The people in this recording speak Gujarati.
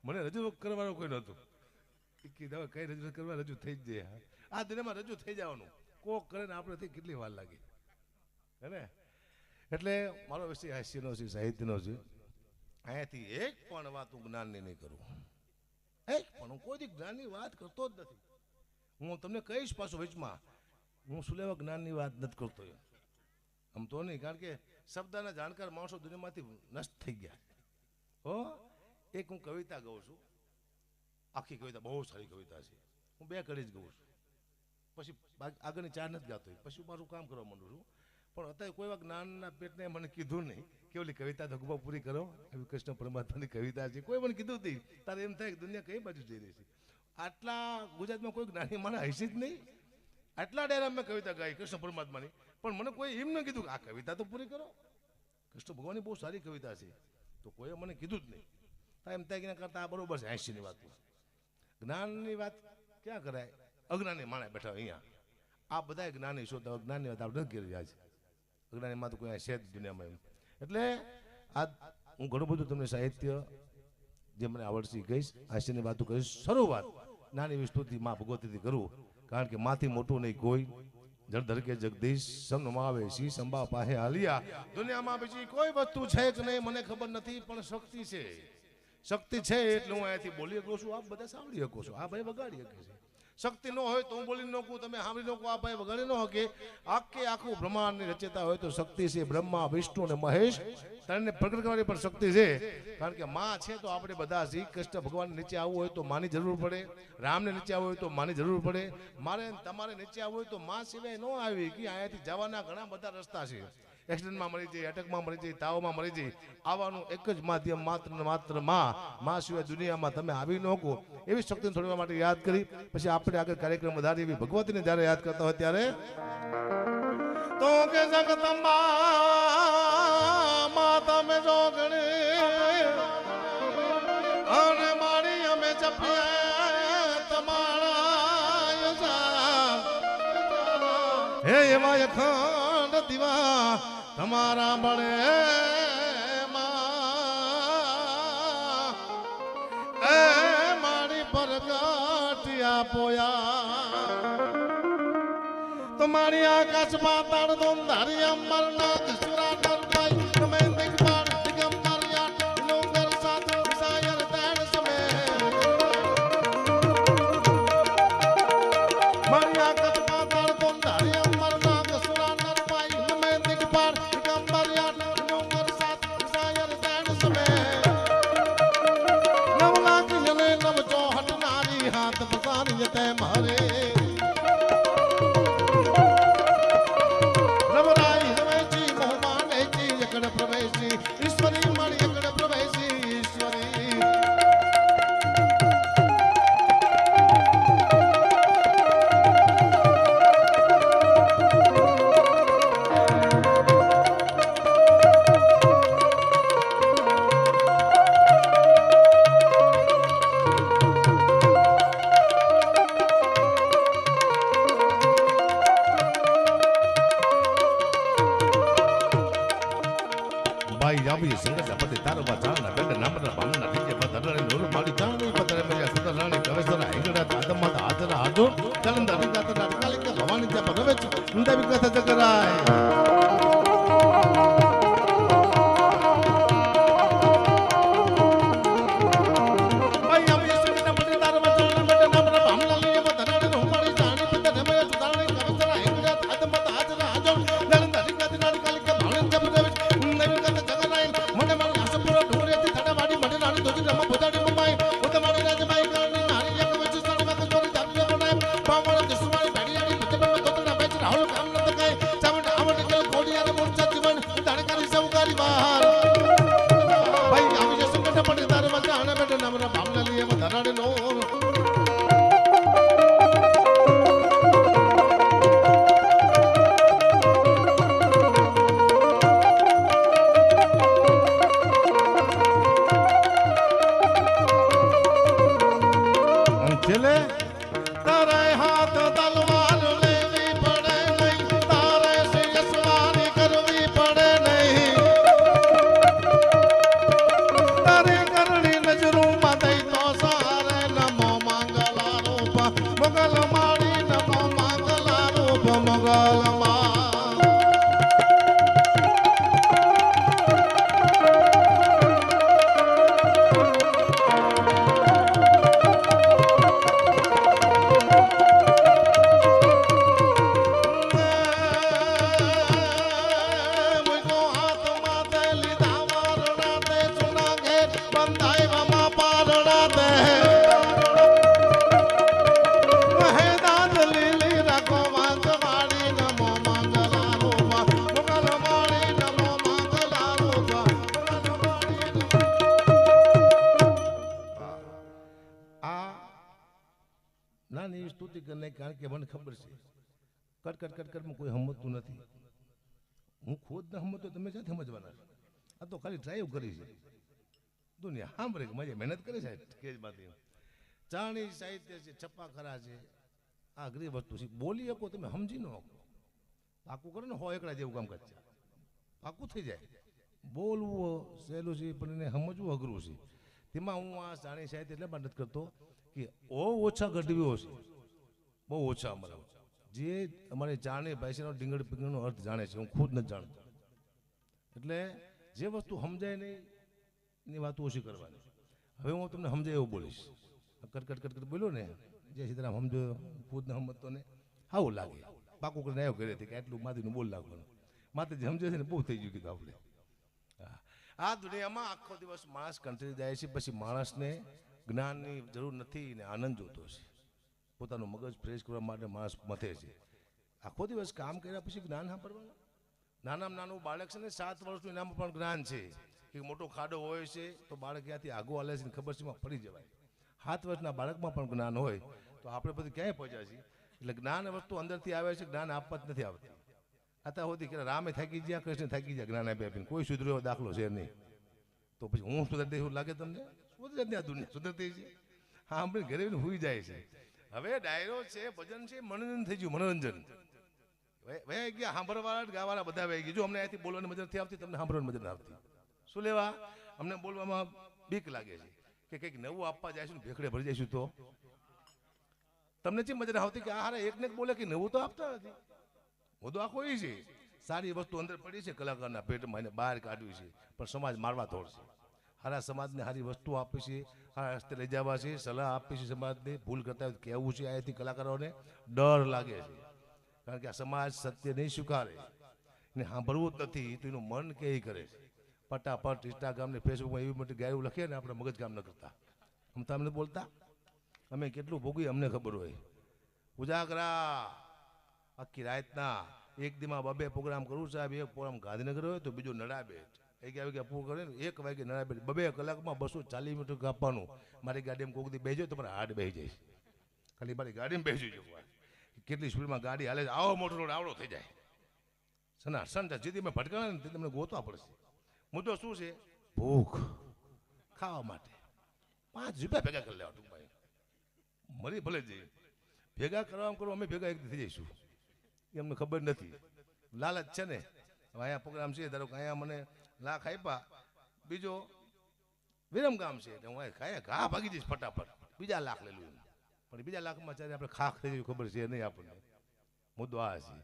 મને રજૂ કરવાનો કોઈ નહોતું. કીધા કઈ રજૂ કરવા રજૂ થઈ જ જાય. આ દિનમાં રજૂ થઈ જવાનું. કોક કરે ને આપણેથી કેટલી વાર લાગે હે ને. એટલે મારો વિષય હાસ્યનો છે, સાહિત્યનો છે. અહીંયાથી એક પણ વાત હું જ્ઞાનની નહીં કરું. એક પણ હું કોઈ જ્ઞાનની વાત કરતો જ નથી. હું તમને કહીશ પાછું વચમાં હું શું લેવા જ્ઞાનની વાત નથી કરતો. આમ તો નહીં, કારણ કે શબ્દના જાણકાર માણસો દુનિયામાંથી નષ્ટ થઈ ગયા. હો, એક હું કવિતા ગાઉં છું. આખી કવિતા બહુ સારી કવિતા છે. હું 2 કડી જ ગાઉં છું. પછી આગળની 4 નથી ગાતો. પછી મારું કામ કરવા માંડું છું. પણ અત્યારે કોઈ વાર જ્ઞાનના પેટને મને કીધું નહીં કે ઓલી કવિતા ધગવા પૂરી કરો, એવી કૃષ્ણ પરમાત્માની કવિતા છે. કોઈ મને કીધું નહીં. તારે એમ થાય કે દુનિયા કઈ બાજુ જઈ રહી છે. આટલા ગુજરાતમાં કોઈ જ્ઞાની મને હશે જ નહીં. આટલા ડેરા મેં કવિતા ગાઈ કૃષ્ણ પરમાત્માની, પણ મને કોઈ એમ ન કીધું કે આ કવિતા તો પૂરી કરો. કૃષ્ણ ભગવાનની બહુ સારી કવિતા છે, તો કોઈએ મને કીધું જ નહીં. એમ થાય કે કરતા આ બરોબર છે. 80ની વાત જ્ઞાનની વાત ક્યાં કરાય? અજ્ઞાની માણસ બેઠા અહીંયા. આ બધા જ્ઞાની છો તો જ્ઞાનની વાત આપણે નથી કરી રહ્યા છે. અજ્ઞાનીમાં તો કોઈ છે જ દુનિયામાં એમ. એટલે આ હું ઘણું બધું તમને સાહિત્ય જે મને આવડશે કહીશ, હાસ્યની વાતો કહીશ. શરૂઆત નાની વિસ્તુતિ માં ભગવતીથી કરું, કારણ કે માથી મોટું નહીં કોઈ. જળ ધરકે જગદીશ સમનમાવે શી સંભા પાહે હાલિયા. દુનિયામાં બીજી કોઈ વસ્તુ છે કે નહીં મને ખબર નથી, પણ શક્તિ છે. શક્તિ છે એટલે હું અહીંયાથી બોલી શકું છું. આપ બધા સાંભળી શકો છો. આ ભાઈ વગાડી શકે છે. શક્તિ ન હોય તો હું બોલી ન શકું, તમે સાંભળી શકો. આ ભાઈ વગાડી ન શકે. આખું બ્રહ્માંડની રચેતા હોય તો શક્તિ છે. બ્રહ્મા, વિષ્ણુ અને મહેશ ત્રણને પ્રગટ કરવાની પણ શક્તિ છે. કારણ કે માં છે તો આપણે બધા શ્રી કૃષ્ણ ભગવાન નીચે આવવું હોય તો માની જરૂર પડે. રામને નીચે આવવું હોય તો માની જરૂર પડે. મારે તમારે નીચે આવવું હોય તો માં સિવાય ન આવી કે અહીંયાથી જવાના ઘણા બધા રસ્તા છે. એક્સિડન્ટમાં મરી જાય, અટકમાં મરી જાય, તાવમાં મરી જાય. આવવાનું એક જ માધ્યમ માત્ર માં સિવાય દુનિયામાં તમે આવી ન શકો. એવી શક્તિને થોડી વાર માટે યાદ કરી પછી આપણે આગળ કાર્યક્રમ વધારી. એવી ભગવતીને જ્યારે યાદ કરતા હોય ત્યારે તો કે જગદંબા માં તમે જોગણી અને મારી અમે જપ્યા તમારા હે એવા અખંડ દીવા તમારા બળે એ મારી પરગટિયા પોયા તમારી આકાશ પાતાળ દોન ધારી અમરનાથ સુરા નરભાઈ તમે દિગંબર દિગંબરિયા ડુંગર સાધુ સાયર તેણ સમે મારી આકાશ પાતાળ દોન ધારી અમરનાથ સુરા નરભાઈ તમે દિગંબર દિગંબરિયા ડુંગર સાધુ સાયર તેણ સમે નવ લાખ જને નવ ચોહટ નારી હાથ પસારી તે મારે ईश्वरी मारी अकड़ प्रवेशी ईश्वरी ભાઈ સંગત પતિ તારો જાણના બેડ નામના ભામના ઠીકે પતરાણી નૂર માડી જાણી પતરે મેયા સુતરાણી કવેસરા હેંગડા આદમમાં આદરા આદો કલંદા વિગાતરા કાલિક ભવાની જપ રવે ઊંડા વિગત જગરાય ઘણાની સ્તુતિ કરી નાખી, કારણ કે મને ખબર છે કટકટમાં કોઈ હમતું નથી. હું ખુદ ન હમતો તમે ક્યાંથી સમજવાના? આ તો ખાલી ડ્રાઈવ કરી છે દુનિયા. સાંભળે કે મજા મહેનત કરે છે કેજમાંથી. ચાણી સાહિત્ય છે, છપ્પા ખરા છે, આ અઘરી વસ્તુ છે. બોલી શકો તમે સમજી ન શકો. પાકું કરે ને હો એકડા જેવું કામકાજ છે, પાકું થઈ જાય. બોલવું સહેલું છે પણ એને સમજવું અઘરું છે. તેમાં હું આ ચાણી સાહિત્ય એટલે પણ નથી કરતો કે ઓછા ગઢવીઓ છે, બહુ ઓછા અમારા, જે અમારી ચાણી ભાષાનો ડીંગડ પીંગળનો અર્થ જાણે છે, હું ખુદ નથી જાણતો. એટલે જે વસ્તુ સમજાય નહીં એની વાતો ઓછી કરવાની. હવે હું તમને સમજાય એવું બોલીશ. કટકટ બોલ્યો ને જે સીતારામ સમજો, ખુદ ને સમજતો ને આવું લાગે. પાકું કરીને આવ્યો ઘરેથી કે આટલું માતીનું બોલ લાગવાનું. માતાજી સમજે છે ને બહુ થઈ ગયું કીધું આપણે. આ દુનિયામાં આખો દિવસ માણસ કંટાળી જાય છે, પછી માણસને જ્ઞાનની જરૂર નથી ને આનંદ જોતો છે. પોતાનું મગજ ફ્રેશ કરવા માટે માણસ મથે છે. આખો દિવસ કામ કર્યા પછી જ્ઞાન સાંભળવાનું. નાનામાં નાનું બાળક છે ને 7 વર્ષનું એનામાં પણ જ્ઞાન છે. એક મોટો ખાડો હોય છે તો બાળક ક્યાંથી આગો હાલે છે ખબર છે, એમાં પડી જવાય. 7 વર્ષના બાળકમાં પણ જ્ઞાન હોય તો આપણે પછી ક્યાંય પહોંચ્યા છીએ. એટલે જ્ઞાન વસ્તુ અંદરથી આવે છે, જ્ઞાન આપવા જ નથી આવતી. અત્યાર સુધી કે રામે થાકી ગયા, કૃષ્ણ થાકી ગયા, જ્ઞાન આપી આપીને કોઈ સુધર્યો દાખલો છે નહીં. તો પછી હું સુધરતી એવું લાગે તમને? સુધરતી આ દુનિયા સુધરતી છે. હા, આપણે ઘરે હોઈ જાય છે. હવે ડાયરો છે, ભજન છે, મનોરંજન થઈ ગયું. મનોરંજન વહી ગયા, સાંભળવાળા ગાવાળા બધા વહી ગયા. જો અમને અહીંથી બોલવાની મજા નથી આવતી, તમને સાંભળવાની મજા નથી આવતી. શું લેવા? અમને બોલવામાં બીક લાગે છે કે કંઈક નવું આપવા જઈશું ને ભેખડે ભરી જઈશું તો તમને જે મજા આવતી કે આ એકને એક બોલે કે નવું તો આપતા નથી. હું તો આખો એ છે સારી વસ્તુ અંદર પડી છે, કલાકારના પેટમાં એને બહાર કાઢવી છે, પણ સમાજ મારવા તોડશે. હારા સમાજને સારી વસ્તુ આપી છે, સારા રસ્તે લઈ જવા છે, સલાહ આપી છે સમાજને. ભૂલ કરતા હોય કહેવું છે. અહીંથી કલાકારોને ડર લાગે છે, કારણ કે આ સમાજ સત્ય નહીં સ્વીકારે ને સાંભળવું જ નથી તો એનું મન કે કરે છે. ફટાફટ ઇન્સ્ટાગ્રામ ને ફેસબુકમાં એવી મોટી ગાયું લખીએ ને આપણે મગજ કામ ન કરતા. આમ તો અમને બોલતા અમે કેટલું ભોગવીએ અમને ખબર હોય. ઉજાગરા આખી રાતના એક દીમાં 2 પ્રોગ્રામ કરું સાહેબ. એક પ્રોગ્રામ ગાંધીનગર હોય તો બીજો નડાબેટ. એક વાગે પૂરું કરે ને 1 વાગે નડાબેટ. 2 કલાકમાં 240 મીટર કાપવાનું. મારી ગાડીમાં કોક દી બેસજો તમારે હાડ બેસી જાય. ખાલી મારી ગાડીમાં બેસી જજો. કેટલી સ્પીડમાં ગાડી હાલે છે, આવો મોટો રોડ આવડો થઈ જાય. સન જેથી મેં ભટકાણા ને તે તમને ગોતવા પડશે. મુદ્દો શું છે? ભૂખ. ખાવા માટે 5 રૂપિયા ભેગા કરી લેવા ટૂંકમાં. મરી ભલે જઈએ ભેગા કરવામાં કરો, અમે ભેગા એક થઈ જઈશું. એ અમને ખબર નથી. લાલચ છે ને. હવે અહીંયા પ્રોગ્રામ છે, ધારો કે અહીંયા મને લાખ આપ્યા, બીજો વિરમગામ છે એટલે હું ખાયા ઘા ભાગી જઈશ ફટાફટ. બીજા લાખ લઈ લઉં, પણ બીજા લાખમાં ચારે આપણે ખાખ થઈ જઈએ ખબર છે નહીં આપણને. મુદ્દો આ છે.